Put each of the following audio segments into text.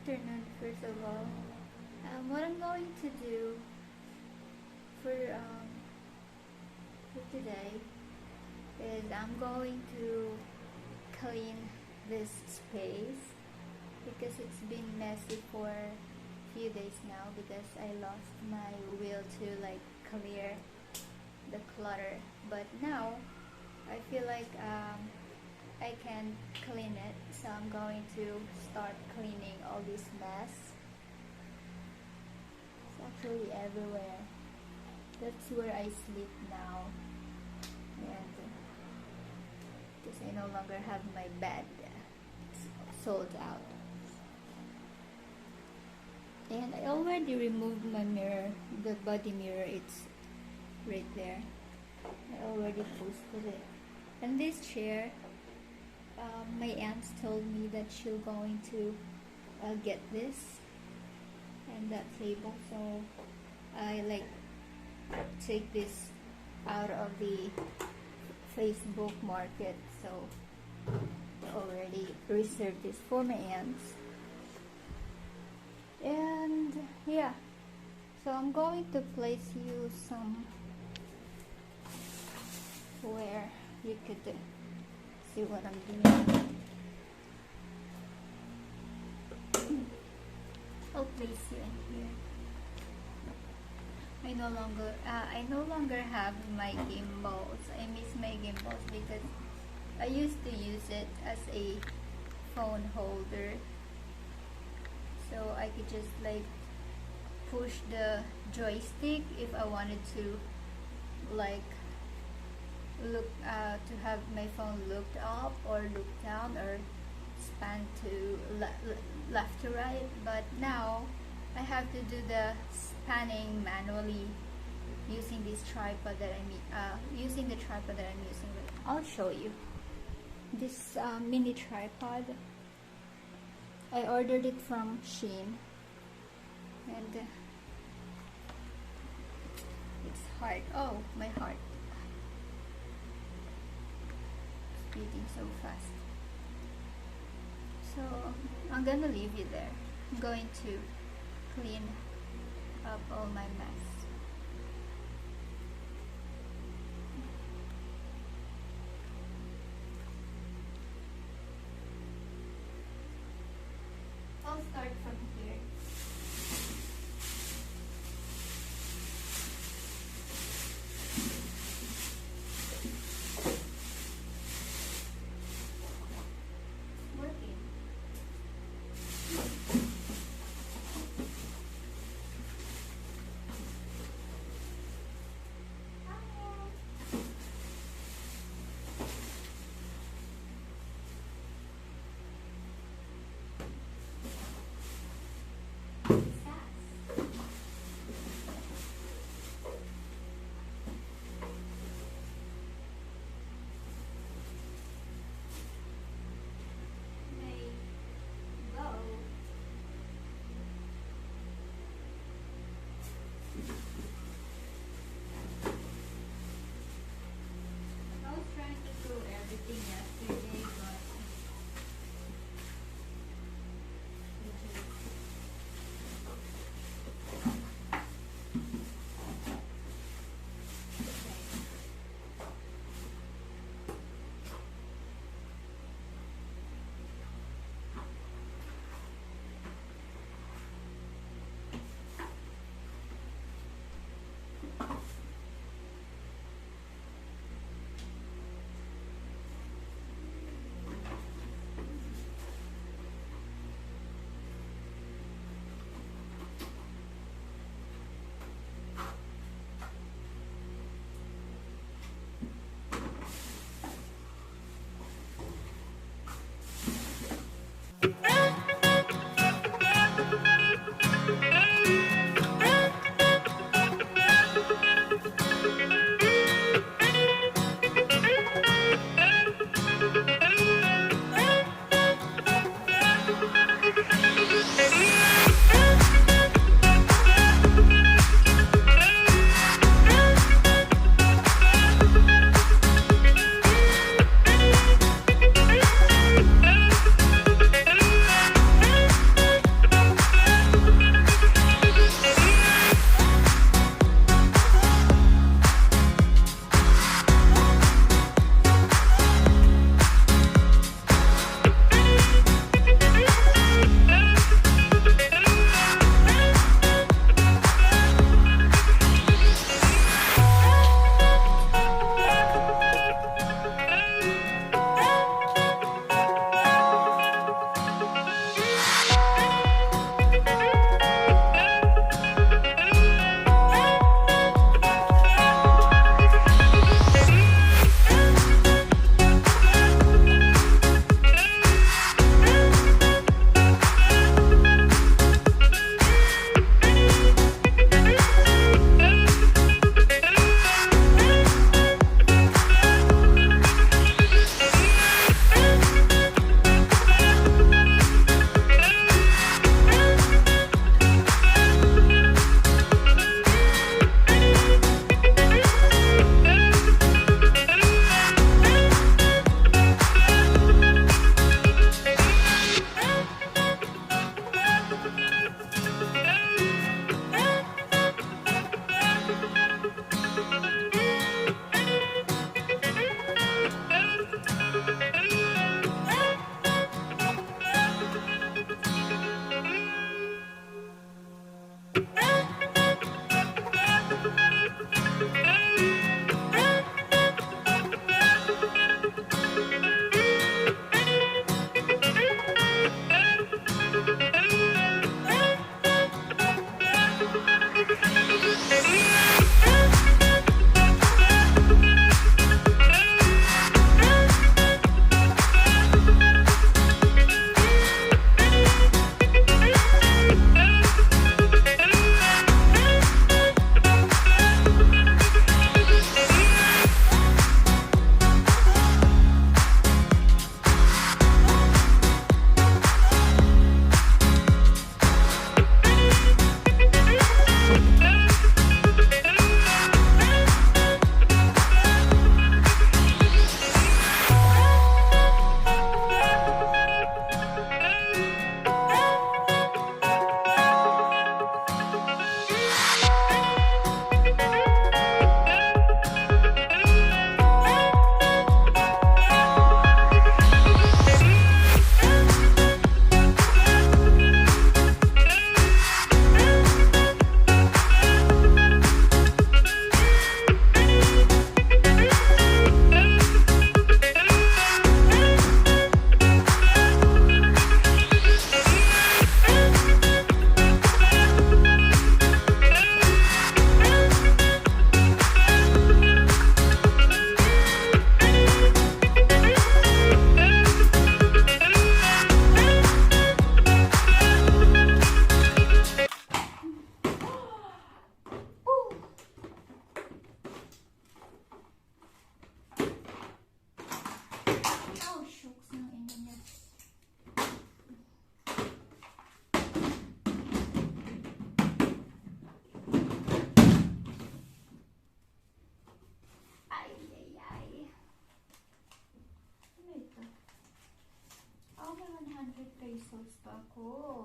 afternoon. First of all, what I'm going to do for today is I'm going to clean this space because it's been messy for a few days now because I lost my will to like clear the clutter. But now I feel like I can clean it, so I'm going to start cleaning all this mess. It's actually everywhere. That's where I sleep now, and because I no longer have my bed, it's sold out. And I already removed my mirror, the body mirror. It's right there. I already posted it. And this chair, my aunt told me that she'll going to get this and that table, so I like take this out of the Facebook market, so I already reserved this for my aunts. And yeah, so I'm going to place you some where you could see what I'm doing. I'll place you in here. I no longer have my gimbals. I miss my gimbals because I used to use it as a phone holder, so I could just like push the joystick if I wanted to like look to have my phone looked up or look down or span to left to right. But now I have to do the spanning manually using this tripod that using the tripod that I'm using. I'll show you this mini tripod. I ordered it from Shein, and it's hard. Oh, my heart, it's beating so fast. So I'm gonna leave you there. I'm going to clean up all my mess. I'll start from here. Working. I was trying to do everything yesterday, but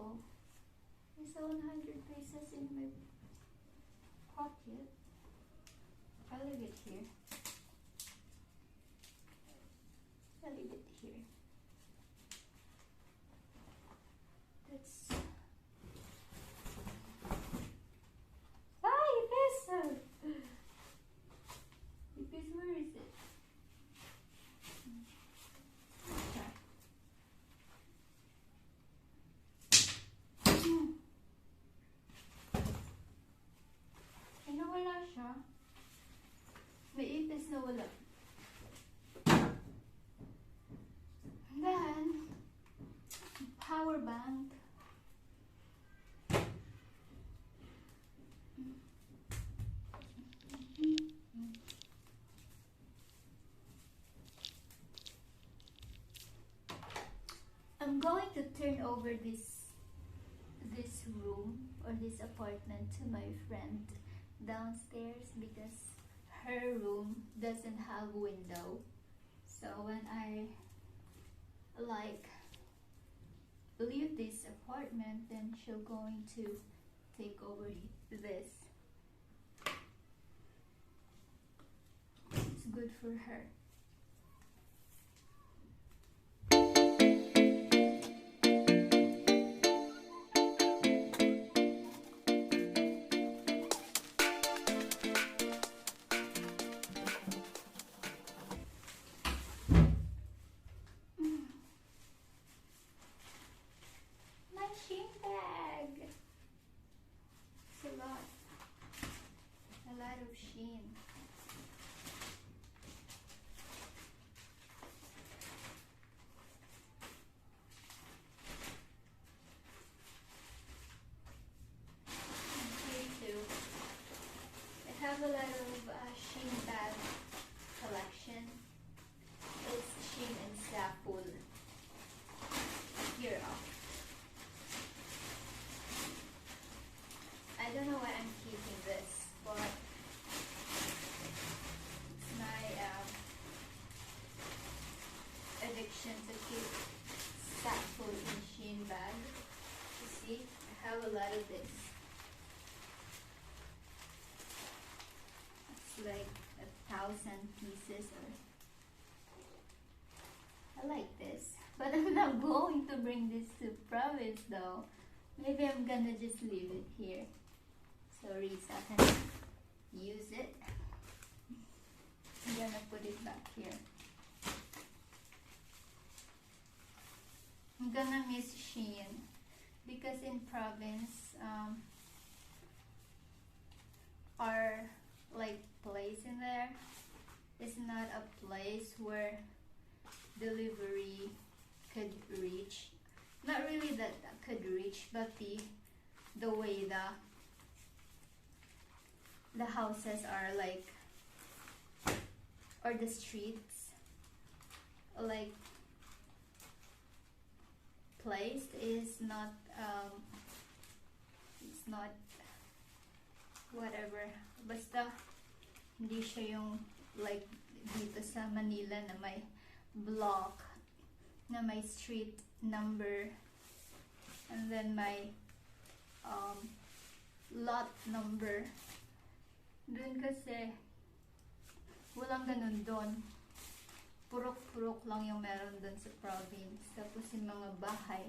Oh, there's 100 pesos in my pocket. I'll leave it here. I'll leave it here. That's 5 pesos. Because where is it? Okay. Ay, nawala siya. May ipis na wala. And then, power bank. I'm going to turn over this room or this apartment to my friend downstairs because her room doesn't have window. So when I like leave this apartment, then she'll going to take over this. It's good for her. A lot of sheen. Here too. I have a lot of sheen bag collection. It's sheen and sapul. Here off. I don't know why I'm keeping this, but it's my addiction to keep sapul in sheen bag. You see, I have a lot of this. It's like 1,000 pieces. I like this, but I'm not going to bring this to province though. Maybe I'm gonna just leave it here so Risa can use it. I'm gonna put it back here. I'm gonna miss Shein because in province our like place in there is not a place where delivery could reach. Not really that could reach, but the way the houses are like, or the streets like placed is not it's not whatever, basta hindi siya yung like dito sa Manila na may block, na may street number, and then my lot number. Dun kasi walang ganun doon. Purok-purok lang yung meron dun sa province. Tapos yung mga bahay,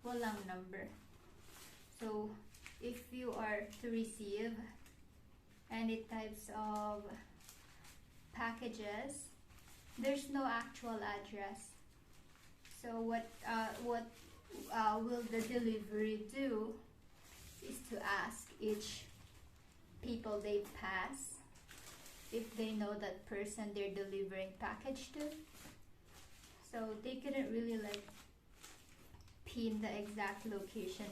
walang number. So, if you are to receive any types of packages, there's no actual address. So what will the delivery do is to ask each people they pass if they know that person they're delivering package to. So they couldn't really like pin the exact location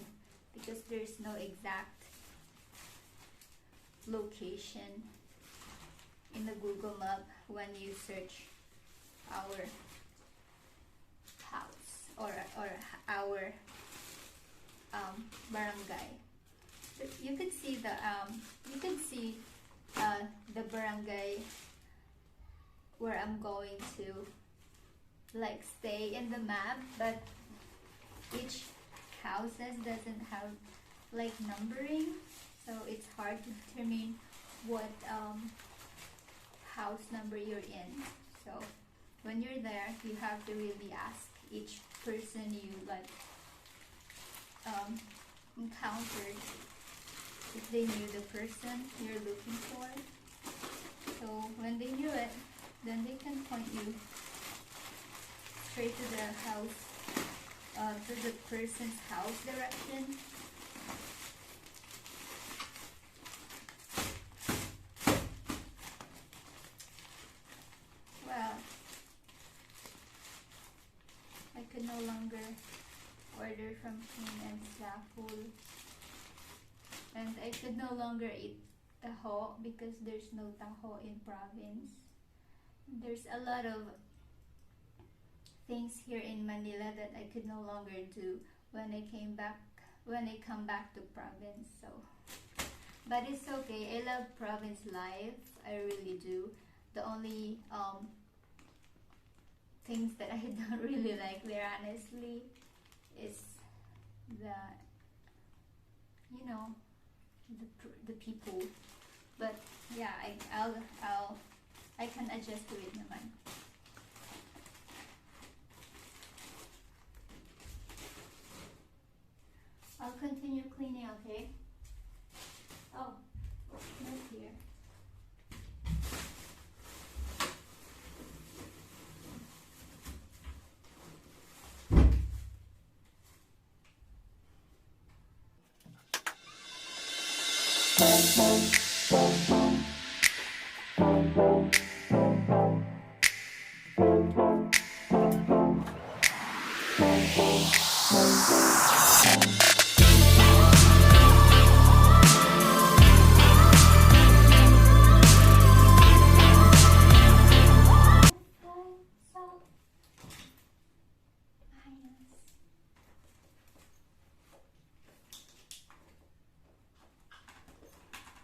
because there's no exact location in the Google Map when you search our house or our barangay. So you could see the barangay where I'm going to like stay in the map, but each houses doesn't have like numbering, so it's hard to determine what house number you're in. So when you're there, you have to really ask each person you like encountered if they knew the person you're looking for. So when they knew it, then they can point you straight to the house, to the person's house direction. Well, I could no longer order from King and Snackful, and I could no longer eat taho because there's no taho in province. There's a lot of things here in Manila that I could no longer do when I come back to province. So, but it's okay. I love province life. I really do. The only things that I don't really like there, honestly, is the the people. But yeah, I can adjust to it naman. I'll continue cleaning, okay? Oh, not here.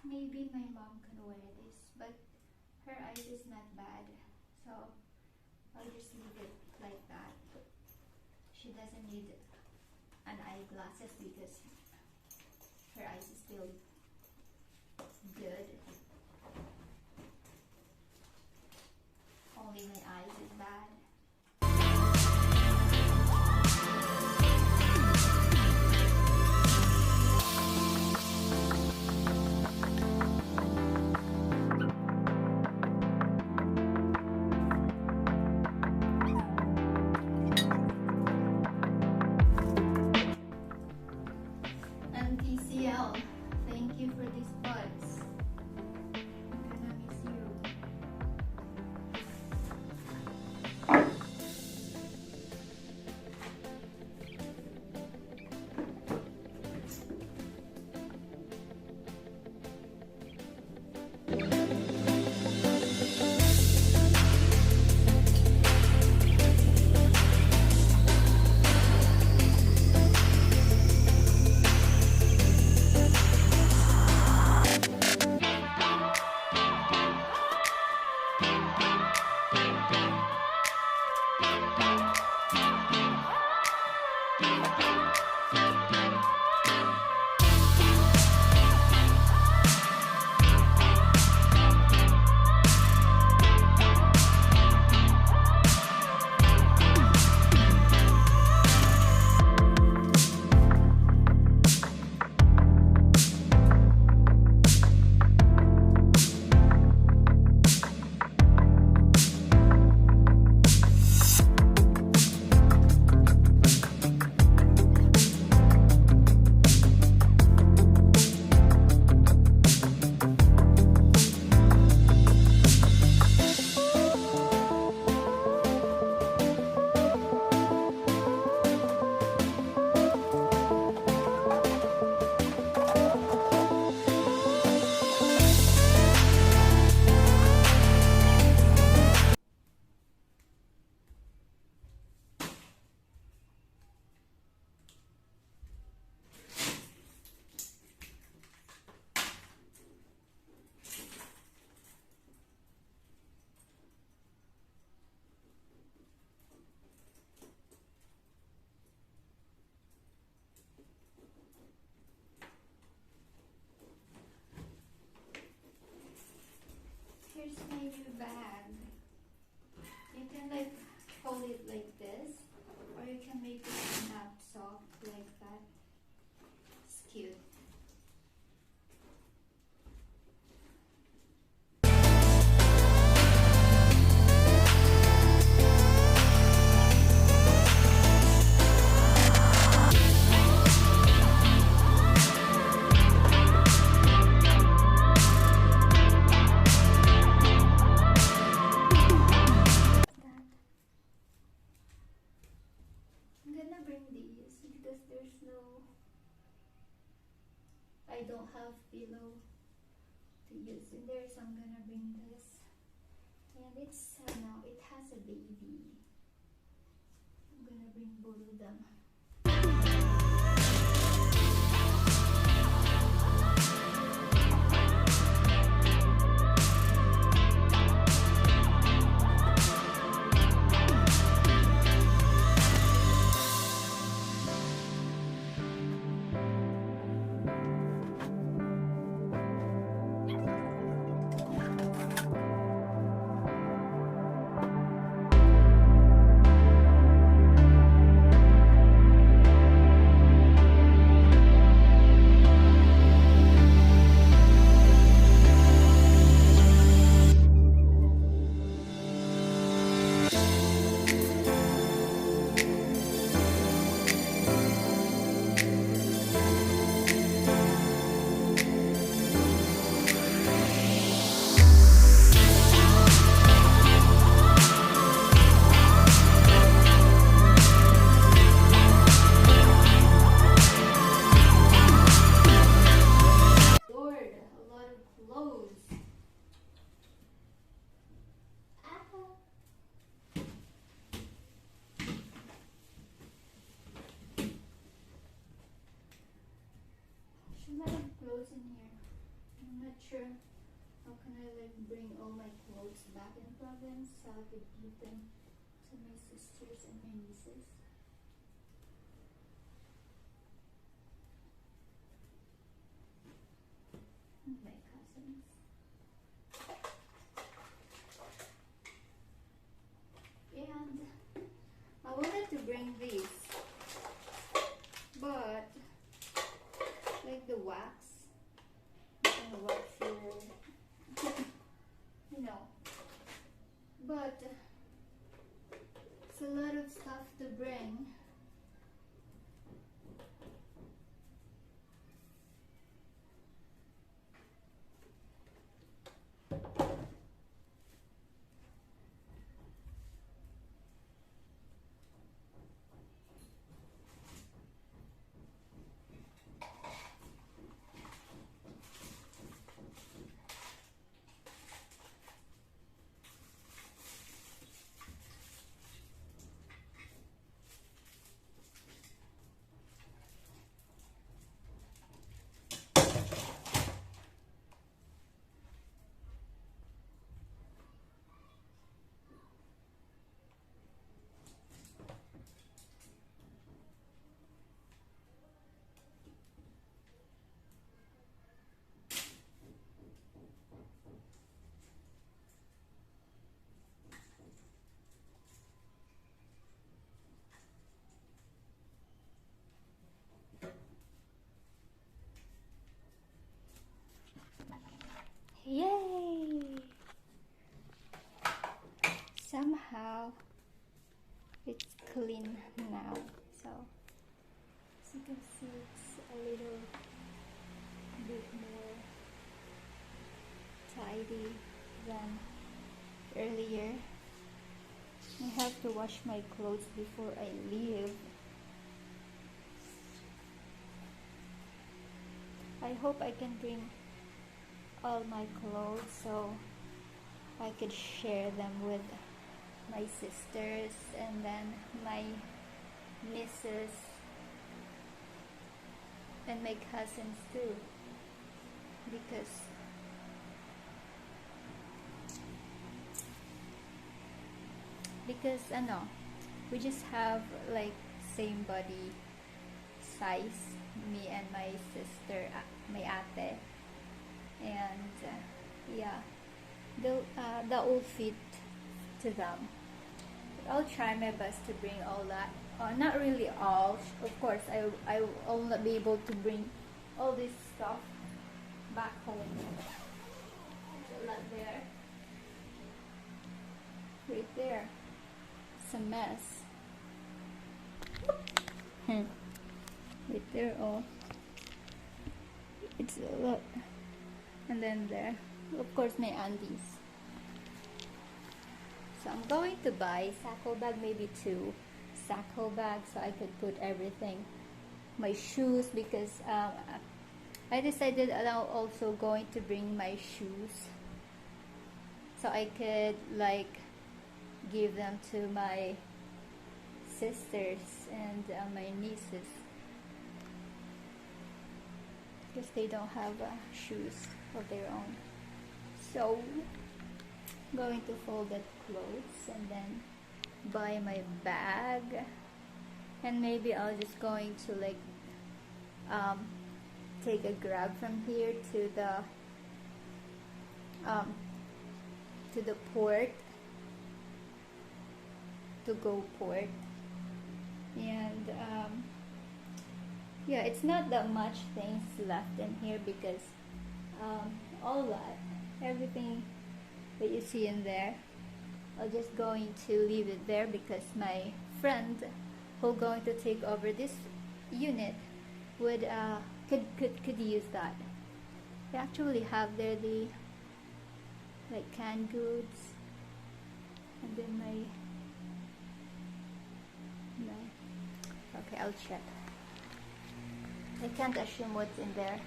Maybe my mom can wear this, but her eyes is not bad, so I'll just leave it like that. She doesn't need an eyeglasses because her eyes is still good. Only my eyes is bad. And TCL, thank you for these buds. soft pillow to use in there, so I'm gonna bring this. And it's no, it has a baby. I'm gonna bring both of them. Clothes in here. I'm not sure how can I like bring all my clothes back in province so I could give them to my sisters and my nieces. And my cousins. And I wanted to bring these, but like the wax, wax your, you know, but it's a lot of stuff to bring. Yay! Somehow it's clean now. So as you can see, it's a little bit more tidy than earlier. I have to wash my clothes before I leave. I hope I can bring all my clothes so I could share them with my sisters and then my nieces and my cousins too, because I know we just have like same body size, me and my sister, my ate, and yeah, that will fit to them. But I'll try my best to bring all that. Not really all, of course. I will not be able to bring all this stuff back home. There's a lot there, right there. It's a mess. Right there, oh, it's a lot. And then there, of course, my undies. So I'm going to buy sacco bag, maybe 2 sacco bags, so I could put everything. My shoes, because I decided I'm also going to bring my shoes so I could like give them to my sisters and my nieces because they don't have shoes of their own. So I'm going to fold the clothes and then buy my bag, and maybe I'll just going to like take a grab from here to the port, to go port. And yeah, it's not that much things left in here because all that, everything that you see in there, I'm just going to leave it there because my friend who going to take over this unit would could use that. They actually have there the like canned goods, and then my okay, I'll check. I can't assume what's in there.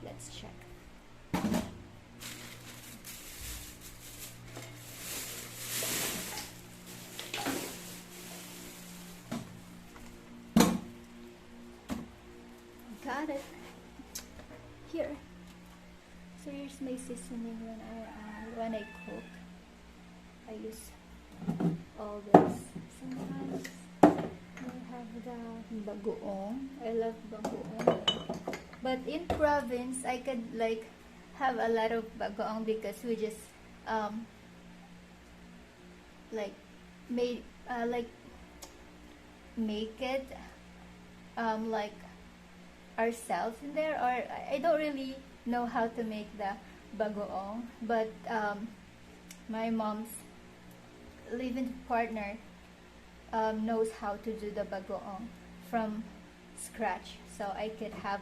Let's check. Got it. Here. So here's my seasoning when I cook. I use all this. Sometimes I have the bagoong. I love bagoong. But in province, I could like have a lot of bagoong because we just like make it like ourselves in there, or I don't really know how to make the bagoong, but my mom's live-in partner knows how to do the bagoong from scratch, so I could have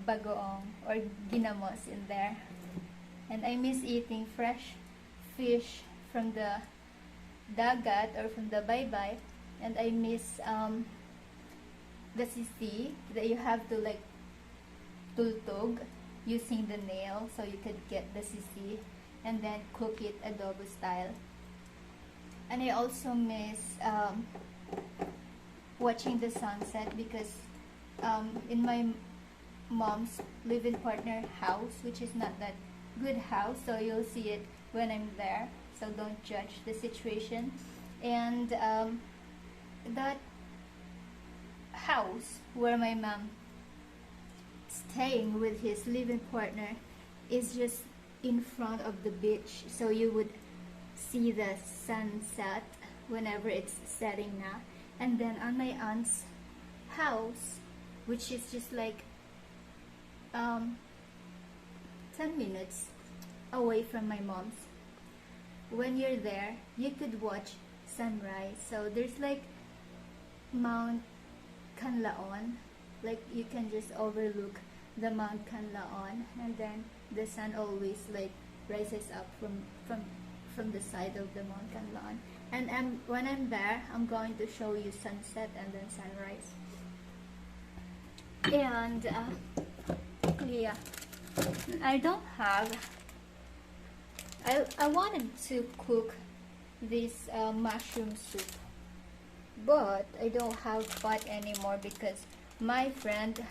bagoong or ginamos in there. And I miss eating fresh fish from the dagat or from the baybay, and I miss the sisi that you have to like tultog using the nail so you could get the sisi and then cook it adobo style. And I also miss watching the sunset because in my mom's live-in partner house, which is not that good house, so you'll see it when I'm there, so don't judge the situation. And that house where my mom staying with his live-in partner is just in front of the beach, so you would see the sunset whenever it's setting now. And then on my aunt's house, which is just like 10 minutes away from my mom's, when you're there you could watch sunrise. So there's like Mount Canlaon, like you can just overlook the Mount Canlaon, and then the sun always like rises up from the side of the Mount Canlaon. And when I'm there, I'm going to show you sunset and then sunrise. And yeah, I don't have, I wanted to cook this mushroom soup, but I don't have pot anymore because my friend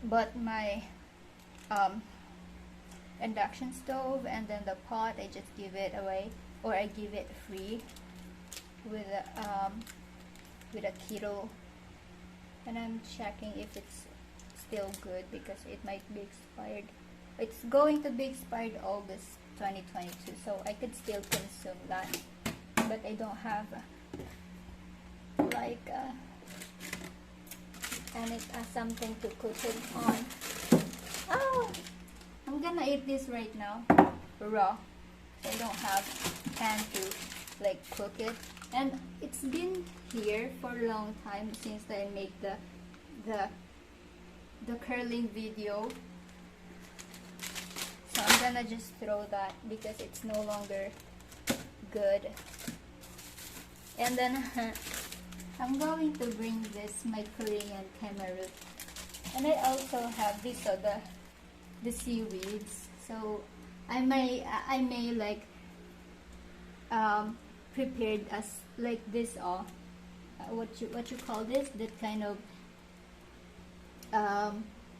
bought my induction stove, and then the pot I just give it away, or I give it free with a kilo. And I'm checking if it's still good because it might be expired. It's going to be expired August 2022, so I could still consume that, but I don't have like something to cook it on. Oh, I'm gonna eat this right now raw. I don't have pan to like cook it, and it's been here for a long time since I make the curling video. So I'm gonna just throw that because it's no longer good. And then I'm going to bring this my Korean camera, and I also have this the seaweeds. So I may like prepared as like this what you call this, that kind of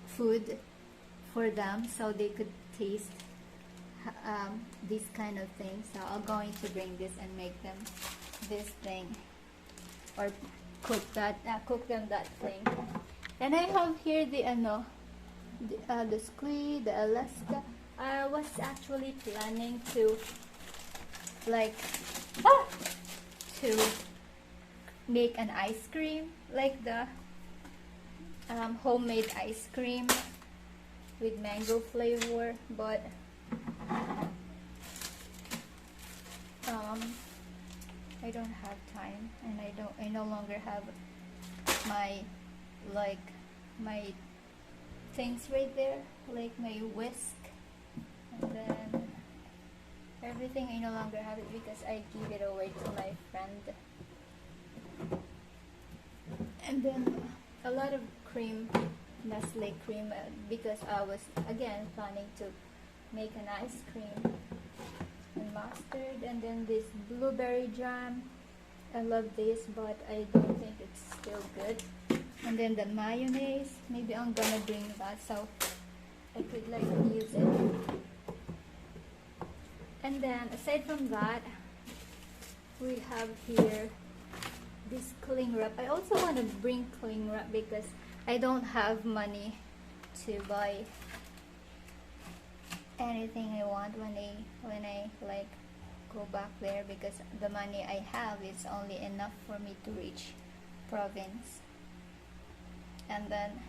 food for them, so they could taste this kind of thing. So I'm going to bring this and make them this thing, or cook them that thing. And I have here the squid, the Alaska. I was actually planning to like to make an ice cream, like the homemade ice cream with mango flavor, but I don't have time, and I no longer have my my things right there, like my whisk, and then everything. I no longer have it because I give it away to my friend. And then a lot of cream, Nestle cream, because I was again planning to make an ice cream, and mustard, and then this blueberry jam. I love this, but I don't think it's still good. And then the mayonnaise, maybe I'm gonna bring that so I could like use it. And then aside from that, we have here this cling wrap. I also want to bring cling wrap because I don't have money to buy anything I want when I like go back there, because the money I have is only enough for me to reach province. And then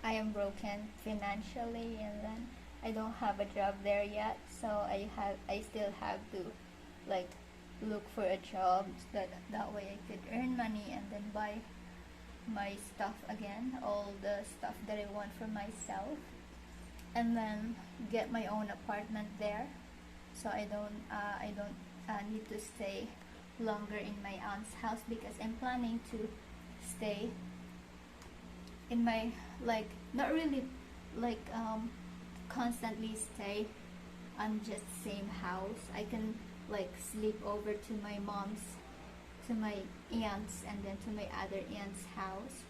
I am broken financially, and then I don't have a job there yet, so I still have to like look for a job that way I could earn money and then buy my stuff again, all the stuff that I want for myself, and then get my own apartment there, so I don't need to stay longer in my aunt's house, because I'm planning to stay in my like not really like constantly stay on just same house. I can like sleep over to my mom's, to my aunt's, and then to my other aunt's house.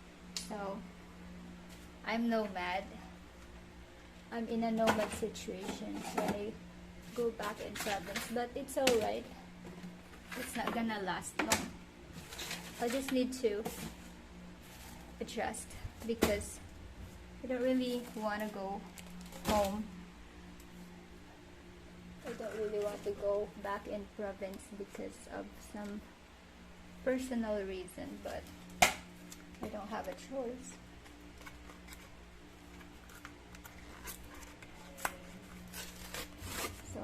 So I'm nomad. I'm in a nomad situation when I go back in province, but it's alright. It's not gonna last long. I just need to adjust because I don't really want to go home. I don't really want to go back in province because of some personal reason, but I don't have a choice. So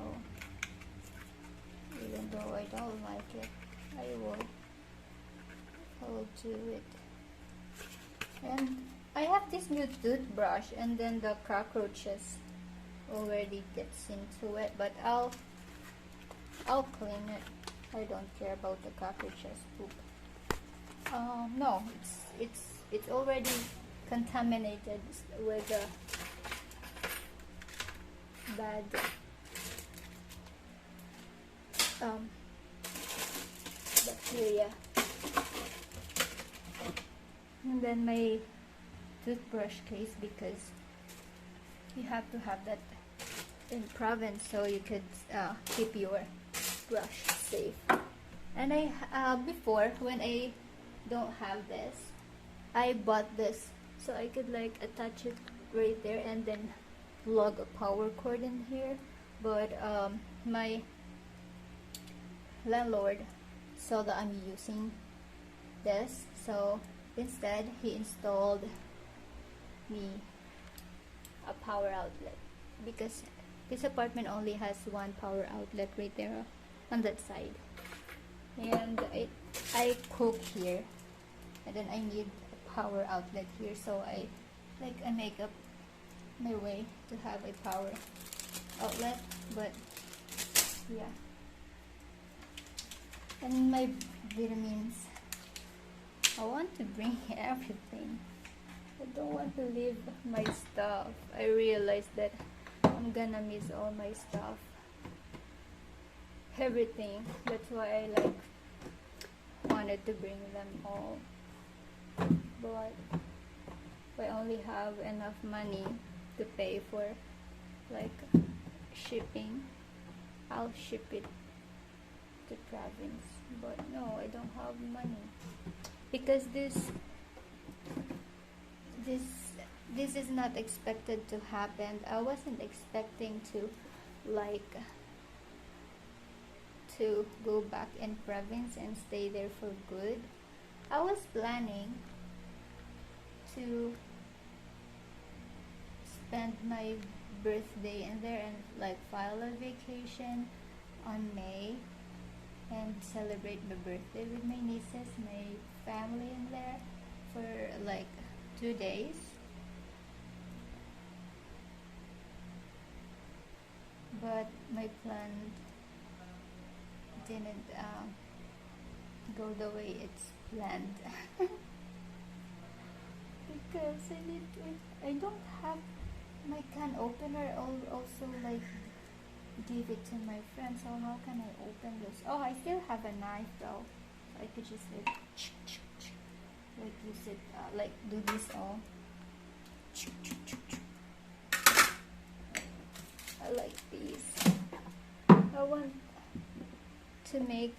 even though I don't like it, I will do it. And I have this new toothbrush, and then the cockroaches already gets into it, but I'll clean it. I don't care about the cockroaches poop. No, it's already contaminated with bad bacteria. And then my toothbrush case, because you have to have that in province so you could keep your brush safe. And I before, when I don't have this, I bought this so I could like attach it right there and then plug a power cord in here, but my landlord saw that I'm using this, so instead he installed me a power outlet, because this apartment only has one power outlet right there on that side, and I cook here, and then I need a power outlet here, so I make up my way to have a power outlet. But yeah, And my vitamins. I want to bring everything. I don't want to leave my stuff. I realized that I'm gonna miss all my stuff. Everything. That's why I like wanted to bring them all. But I only have enough money to pay for like shipping. I'll ship it to province. But no, I don't have money. Because this is not expected to happen. I wasn't expecting to like to go back in province and stay there for good. I was planning to spend my birthday in there and like file a vacation on May and celebrate my birthday with my nieces, my family in there for like 2 days. But my plan didn't go the way it's planned. Because I don't have my can opener. Also like give it to my friend. So how can I open this? Oh, I still have a knife though. So I could just like use it like do this all. I like these. I want to make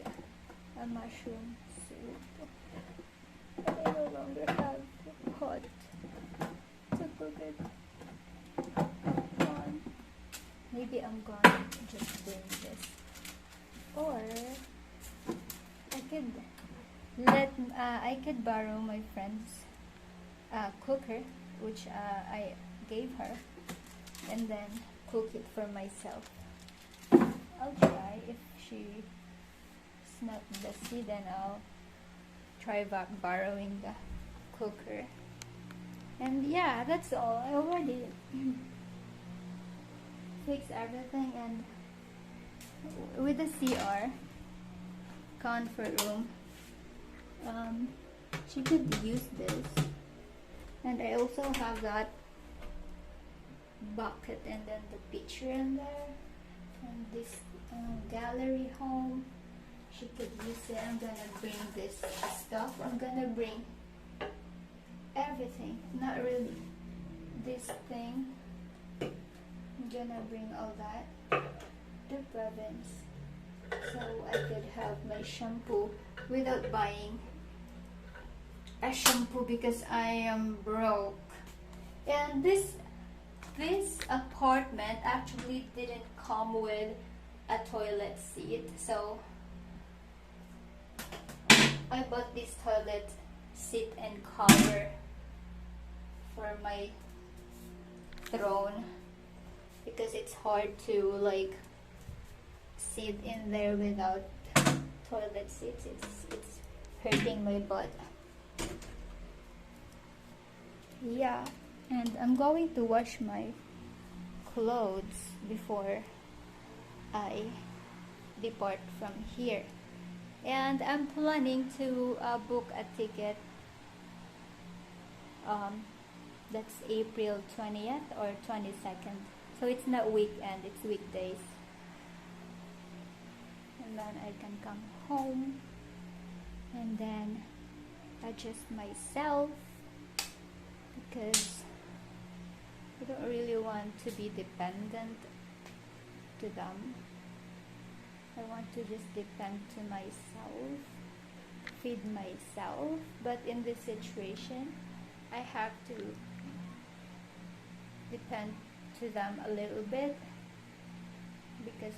a mushroom soup. But I no longer have a pot to cook it on. Maybe I'm gonna just bring this. Or I could borrow my friend's cooker, which I gave her, and then cook it for myself. I'll try. If she's not busy, then I'll try borrowing the cooker. And yeah, that's all. I already fixed everything, and with the CR comfort room, she could use this. And I also have that bucket and then the picture in there, and this gallery home. She could use it. I'm gonna bring this stuff. I'm gonna bring everything, not really this thing. I'm gonna bring all that to province so I could have my shampoo without buying a shampoo because I am broke. And this apartment actually didn't come with a toilet seat, so I bought this toilet seat and cover for my throne because it's hard to like sit in there without toilet seats. It's hurting my butt. Yeah, and I'm going to wash my clothes before I depart from here. And I'm planning to book a ticket. That's April 20th or 22nd. So it's not weekend, it's weekdays. And then I can come home and then adjust myself because I don't really want to be dependent to them. I want to just depend to myself, feed myself. But in this situation, I have to depend to them a little bit because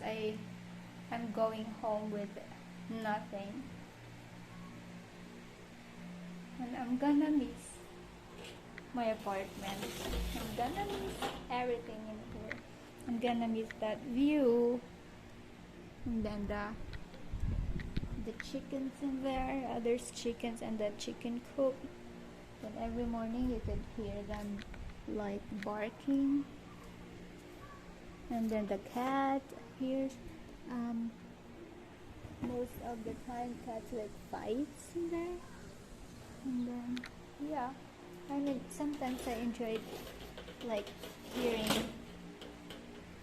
I'm going home with nothing. And I'm gonna miss my apartment. I'm gonna miss everything in here. I'm gonna miss that view. And then the chickens in there. There's chickens and the chicken coop. And every morning you could hear them like barking. And then the cat here. most of the time cats like fights in there. And then yeah, I mean sometimes I enjoyed like hearing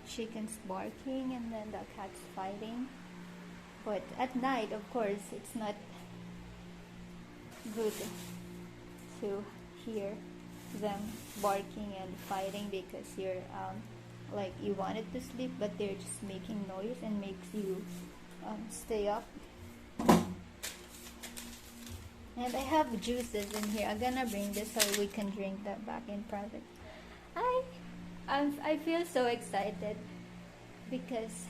chickens barking and then the cats fighting. But at night, of course, it's not good to hear them barking and fighting because you're like you wanted to sleep, but they're just making noise and makes you stay up. And I have juices in here. I'm gonna bring this so we can drink that back in private. I I feel so excited because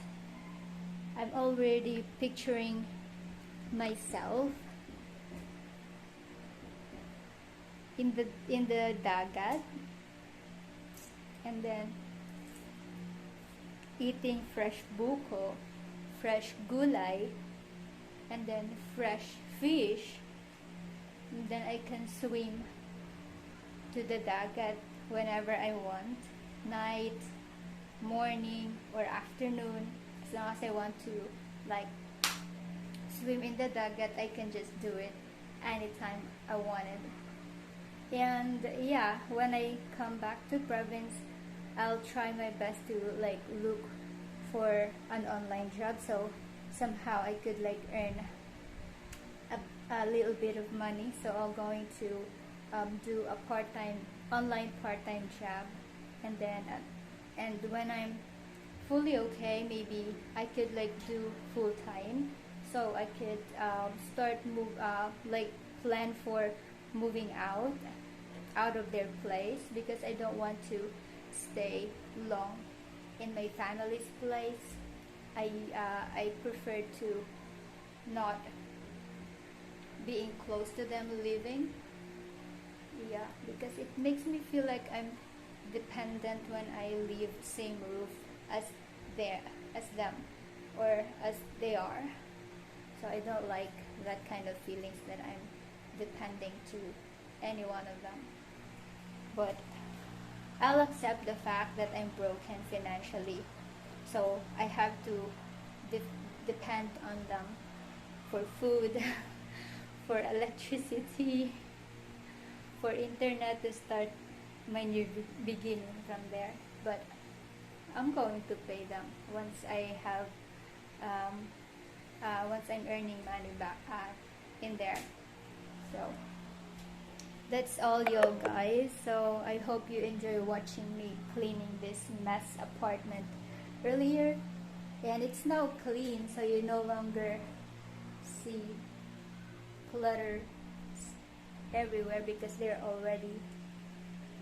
I'm already picturing myself in the dagat, and then eating fresh buko, fresh gulay, and then fresh fish. And then I can swim to the dagat whenever I want, night, morning, or afternoon. As long as I want to like swim in the dagat, I can just do it anytime I wanted. And yeah, when I come back to province, I'll try my best to like look for an online job so somehow I could like earn a little bit of money. So I'm going to do a online part-time job, and then and when I'm fully okay, maybe I could like do full-time, so I could start move like plan for moving out of their place, because I don't want to stay long in my family's place. I prefer to not being close to them living. Yeah, because it makes me feel like I'm dependent when I live same roof as as them, or as they are. So I don't like that kind of feelings that I'm depending to any one of them. But I'll accept the fact that I'm broken financially, so I have to depend on them for food, for electricity, for internet to start my new beginning from there. But I'm going to pay them once I have once I'm earning money back in there. So that's all, yo guys. So I hope you enjoy watching me cleaning this mess apartment earlier, and it's now clean, so you no longer see clutter everywhere because they're already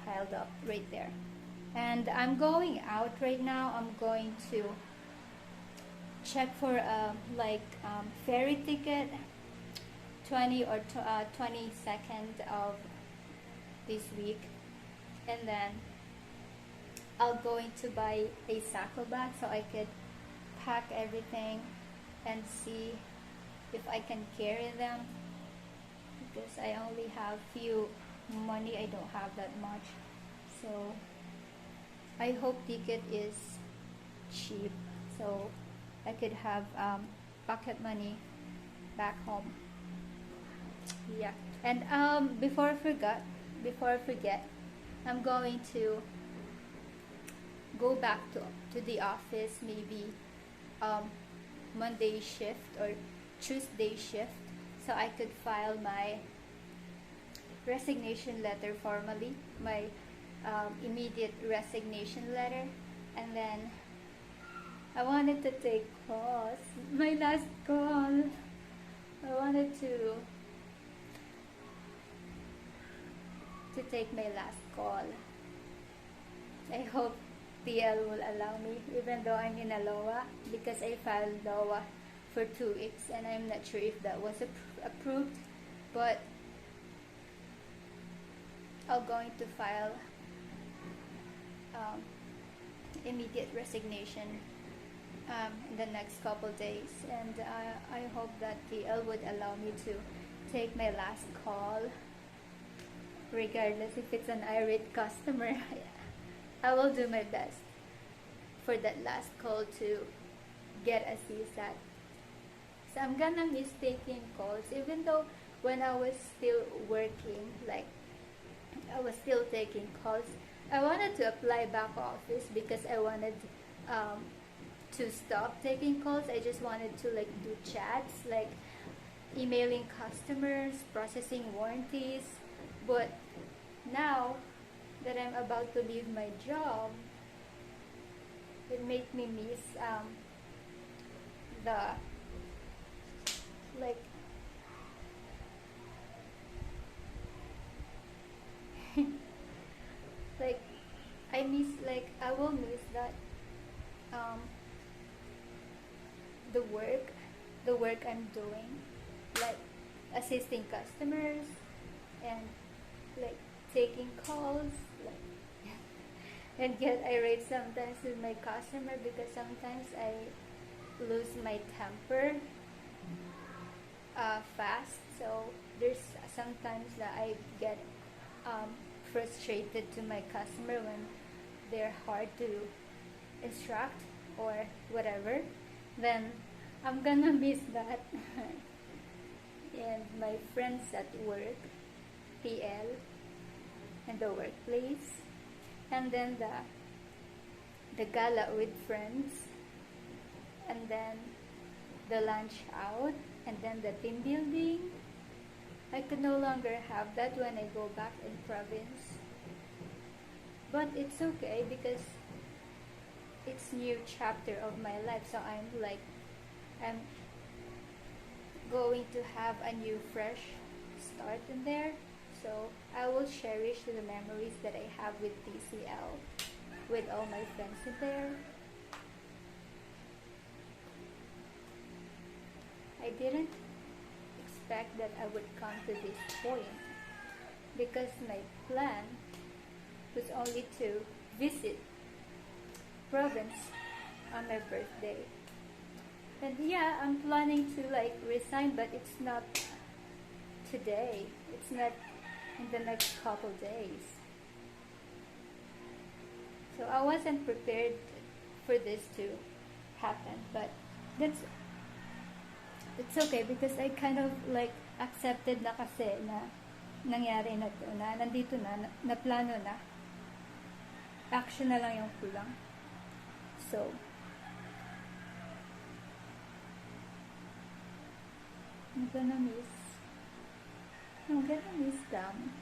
piled up right there. And I'm going out right now. I'm going to check for ferry ticket, 22nd of this week, and then I'll going to buy a sacco bag so I could pack everything and see if I can carry them, because I only have few money. I don't have that much, so I hope ticket is cheap so I could have pocket money back home. Yeah, and before I forget, I'm going to go back to the office, maybe Monday shift or Tuesday shift, so I could file my resignation letter formally, my immediate resignation letter. And then I wanted to take calls, my last call. I wanted to take my last call. I hope TL will allow me, even though I'm in a LOA, because I filed LOA for 2 weeks and I'm not sure if that was approved, but I'm going to file immediate resignation in the next couple days, and I hope that TL would allow me to take my last call, regardless if it's an irate customer. I will do my best for that last call to get a CSAT I'm gonna miss taking calls, even though when I was still working, like I was still taking calls. I wanted to apply back office because I wanted um, to stop taking calls. I just wanted to like do chats, like emailing customers, processing warranties. But now that I'm about to leave my job, it made me miss the like like I will miss that um, the work the work I'm doing, like assisting customers and like taking calls, like and get irate sometimes with my customer because sometimes I lose my temper fast. So there's sometimes that I get um, frustrated to my customer when they're hard to instruct or whatever. Then I'm gonna miss that. And my friends at work, PL, and the workplace, and then the gala with friends, and then the lunch out, and then the team building. I could no longer have that when I go back in province. But it's okay because it's new chapter of my life. So I'm going to have a new fresh start in there. So I will cherish the memories that I have with TCL, with all my friends in there. I didn't expect that I would come to this point because my plan was only to visit province on my birthday. And yeah, I'm planning to like resign, but it's not today. It's not in the next couple days. So I wasn't prepared for this to happen, but that's it's okay because I kind of like accepted na kasi na nangyari na to, na nandito na plano na. Action na lang yung kulang. So, I'm gonna miss them.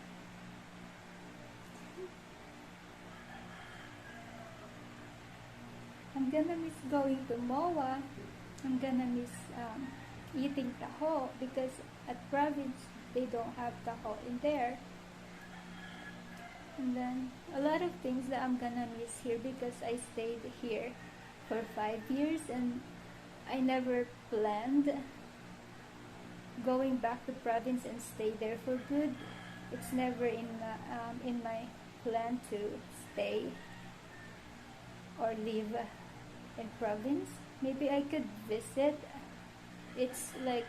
I'm gonna miss going to MOA. I'm gonna miss eating taho because at province they don't have taho in there. And then a lot of things that I'm gonna miss here because I stayed here for 5 years and I never planned going back to province and stay there for good. It's never in my plan to stay or live in province. Maybe I could visit. It's like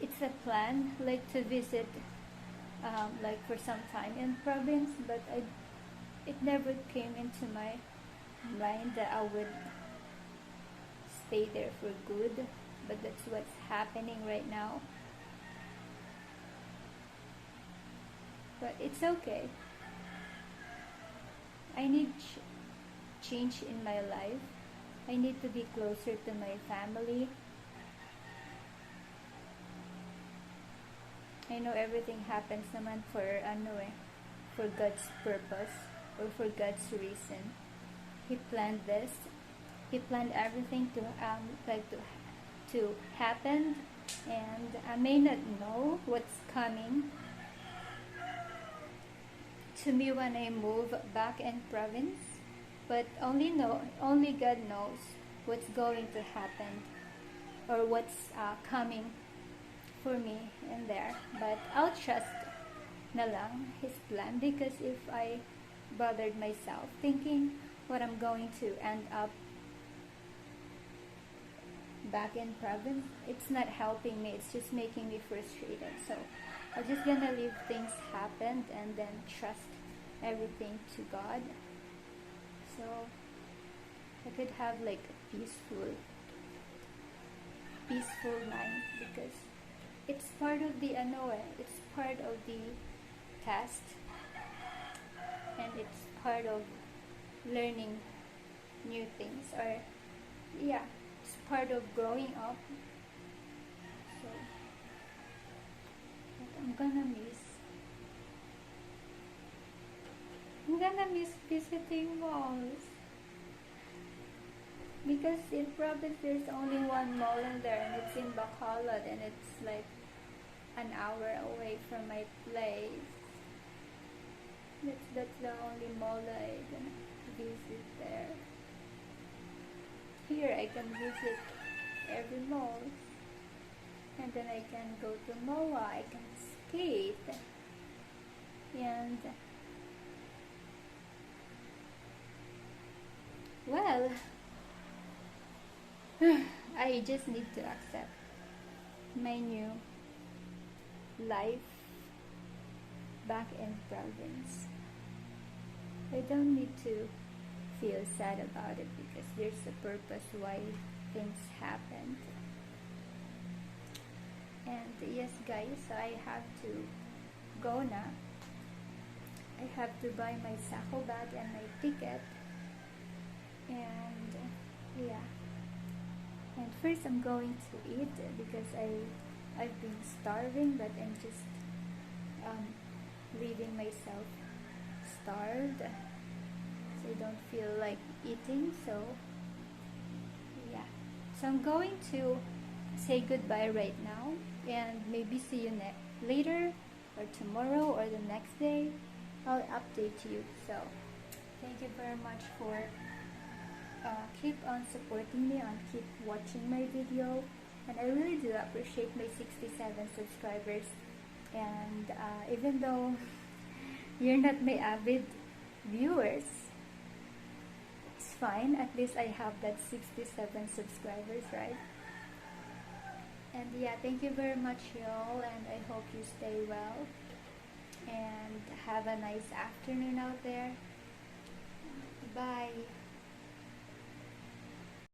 it's a plan like to visit like for some time in province, but it never came into my mind that I would stay there for good. But that's what's happening right now. But it's okay. I need change in my life. I need to be closer to my family. I know everything happens naman for for God's purpose or for God's reason. He planned this. He planned everything to to happen, and I may not know what's coming to me when I move back in province, but only God knows what's going to happen or what's coming for me in there. But I'll trust na lang His plan, because if I bothered myself thinking what I'm going to end up back in province, it's not helping me, it's just making me frustrated. So I'm just gonna leave things happen and then trust everything to God, so I could have like a peaceful peaceful mind, because it's part of the it's part of the test, and it's part of learning new things, or yeah, it's part of growing up. So but I'm gonna miss visiting malls, because in province there's only one mall in there, and it's in Bacolod, and it's like an hour away from my place. That's the only mall that I can visit there. Here I can visit every mall, and then I can go to MOA, I can skate, and well, I just need to accept my new life back in province. I don't need to feel sad about it, because there's a purpose why things happened. And yes, guys, I have to go now. I have to buy my sako bag and my ticket. And yeah. And first I'm going to eat, because I've been starving, but I'm just leaving myself starved. So I don't feel like eating, so yeah. So I'm going to say goodbye right now, and maybe see you later, or tomorrow, or the next day. I'll update you. So thank you very much for keep on supporting me, and keep watching my video, and I really do appreciate my 67 subscribers. And even though you're not my avid viewers, it's fine, at least I have that 67 subscribers, right? And yeah, thank you very much, y'all, and I hope you stay well and have a nice afternoon out there.